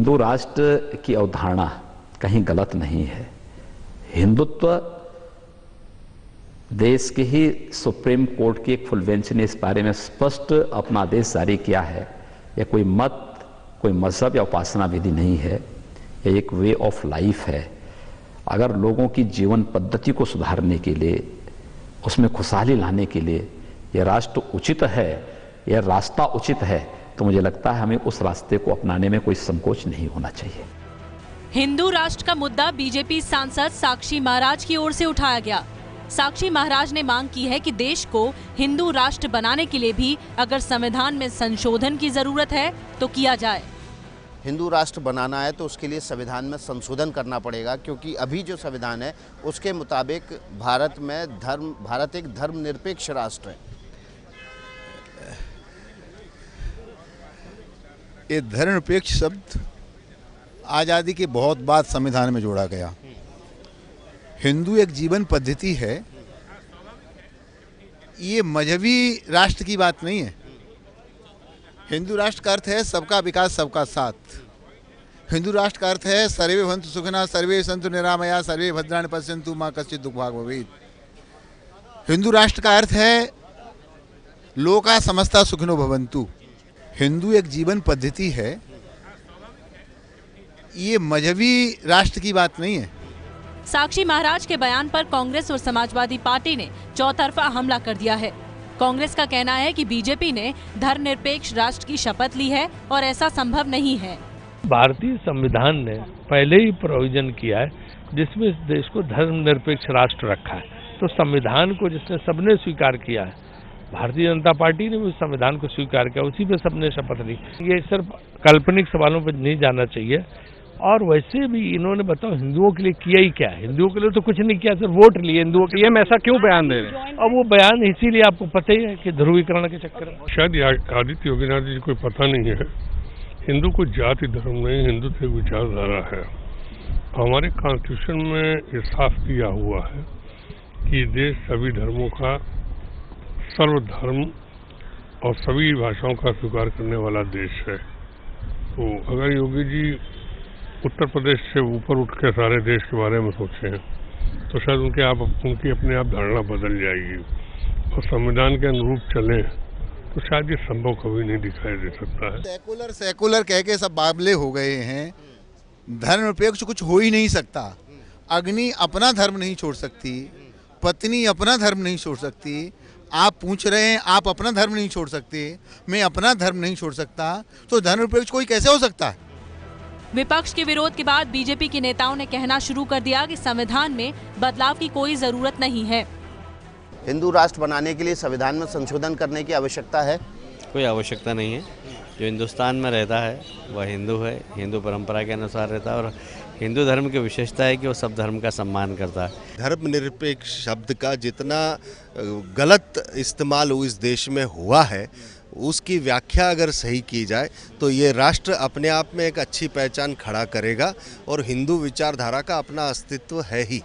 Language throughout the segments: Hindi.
हिंदू राष्ट्र की अवधारणा कहीं गलत नहीं है। हिंदुत्व देश के ही सुप्रीम कोर्ट की एक फुल बेंच ने इस बारे में स्पष्ट अपना आदेश जारी किया है। यह कोई मत, कोई मजहब या उपासना विधि नहीं है, यह एक वे ऑफ लाइफ है। अगर लोगों की जीवन पद्धति को सुधारने के लिए, उसमें खुशहाली लाने के लिए यह राष्ट्र उचित है, यह रास्ता उचित है, तो मुझे लगता है हमें उस रास्ते को अपनाने में कोई संकोच नहीं होना चाहिए। हिंदू राष्ट्र का मुद्दा बीजेपी सांसद साक्षी महाराज की ओर से उठाया गया। साक्षी महाराज ने मांग की है कि देश को हिंदू राष्ट्र बनाने के लिए भी अगर संविधान में संशोधन की जरूरत है तो किया जाए। हिंदू राष्ट्र बनाना है तो उसके लिए संविधान में संशोधन करना पड़ेगा, क्योंकि अभी जो संविधान है उसके मुताबिक भारत एक धर्मनिरपेक्ष राष्ट्र है। ये धर्मनिरपेक्ष शब्द आज़ादी के बहुत बाद संविधान में जोड़ा गया। हिंदू एक जीवन पद्धति है, ये मजहबी राष्ट्र की बात नहीं है। हिंदू राष्ट्र का अर्थ है सबका विकास, सबका साथ। हिंदू राष्ट्र का अर्थ है सर्वे भवन्तु सुखिनः, सर्वे सन्तु निरामया, सर्वे भद्राणि पश्यन्तु मा कश्चित् दुःखभाग् भवेत्। हिंदू राष्ट्र का अर्थ है लोका समस्ता सुखिनो भवन्तु। हिंदू एक जीवन पद्धति है, ये मजहबी राष्ट्र की बात नहीं है। साक्षी महाराज के बयान पर कांग्रेस और समाजवादी पार्टी ने चौतरफा हमला कर दिया है। कांग्रेस का कहना है कि बीजेपी ने धर्मनिरपेक्ष राष्ट्र की शपथ ली है और ऐसा संभव नहीं है। भारतीय संविधान ने पहले ही प्रोविजन किया है जिसमें इस देश को धर्मनिरपेक्ष राष्ट्र रखा है, तो संविधान को जिसने सबने स्वीकार किया है, भारतीय जनता पार्टी ने भी संविधान को स्वीकार किया, उसी पे सबने शपथ ली। ये सिर्फ काल्पनिक सवालों पर नहीं जाना चाहिए। और वैसे भी इन्होंने बताओ हिंदुओं के लिए किया ही क्या है? हिंदुओं के लिए तो कुछ नहीं किया, सिर्फ वोट लिए हिंदुओं के लिए। ऐसा क्यों बयान दे रहे हैं? अब वो बयान इसीलिए आपको पता ही है कि ध्रुवीकरण के चक्कर में। शायद आदित्य योगीनाथ जी को पता नहीं है, हिंदू को जाति धर्म नहीं, हिंदुत्व एक विचारधारा है। हमारे कॉन्स्टिट्यूशन में ये साफ किया हुआ है कि देश सभी धर्मों का, सर्वधर्म और सभी भाषाओं का स्वीकार करने वाला देश है। तो अगर योगी जी उत्तर प्रदेश से ऊपर उठ के सारे देश के बारे में सोचे हैं तो शायद उनकी अपने आप धारणा बदल जाएगी और संविधान के अनुरूप चलें तो शायद ये संभव कभी नहीं दिखाई दे सकता है। सेकुलर कह के सब बाबले हो गए हैं। धर्मनिरपेक्ष कुछ हो ही नहीं सकता। अग्नि अपना धर्म नहीं छोड़ सकती, पत्नी अपना धर्म नहीं छोड़ सकती। आप पूछ रहे हैं आप अपना धर्म नहीं छोड़ सकते, मैं अपना धर्म नहीं छोड़ सकता, तो धर्मनिरपेक्ष कोई कैसे हो सकता है? विपक्ष के विरोध के बाद बीजेपी के नेताओं ने कहना शुरू कर दिया कि संविधान में बदलाव की कोई जरूरत नहीं है। हिंदू राष्ट्र बनाने के लिए संविधान में संशोधन करने की आवश्यकता है? कोई आवश्यकता नहीं है। जो हिंदुस्तान में रहता है वह हिंदू है, हिंदू परंपरा के अनुसार रहता है और हिंदू धर्म की विशेषता है कि वो सब धर्म का सम्मान करता है। धर्मनिरपेक्ष शब्द का जितना गलत इस्तेमाल इस देश में हुआ है, उसकी व्याख्या अगर सही की जाए तो ये राष्ट्र अपने आप में एक अच्छी पहचान खड़ा करेगा और हिंदू विचारधारा का अपना अस्तित्व है ही।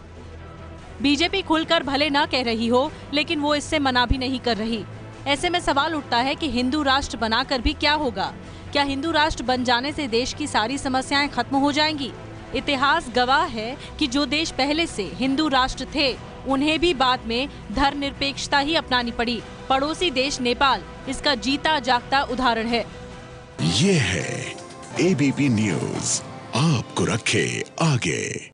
बीजेपी खुलकर भले न कह रही हो, लेकिन वो इससे मना भी नहीं कर रही। ऐसे में सवाल उठता है कि हिंदू राष्ट्र बनाकर भी क्या होगा? क्या हिंदू राष्ट्र बन जाने से देश की सारी समस्याएं खत्म हो जाएंगी? इतिहास गवाह है कि जो देश पहले से हिंदू राष्ट्र थे, उन्हें भी बाद में धर्मनिरपेक्षता ही अपनानी पड़ी। पड़ोसी देश नेपाल इसका जीता जागता उदाहरण है। ये है एबीपी न्यूज़, आपको रखे आगे।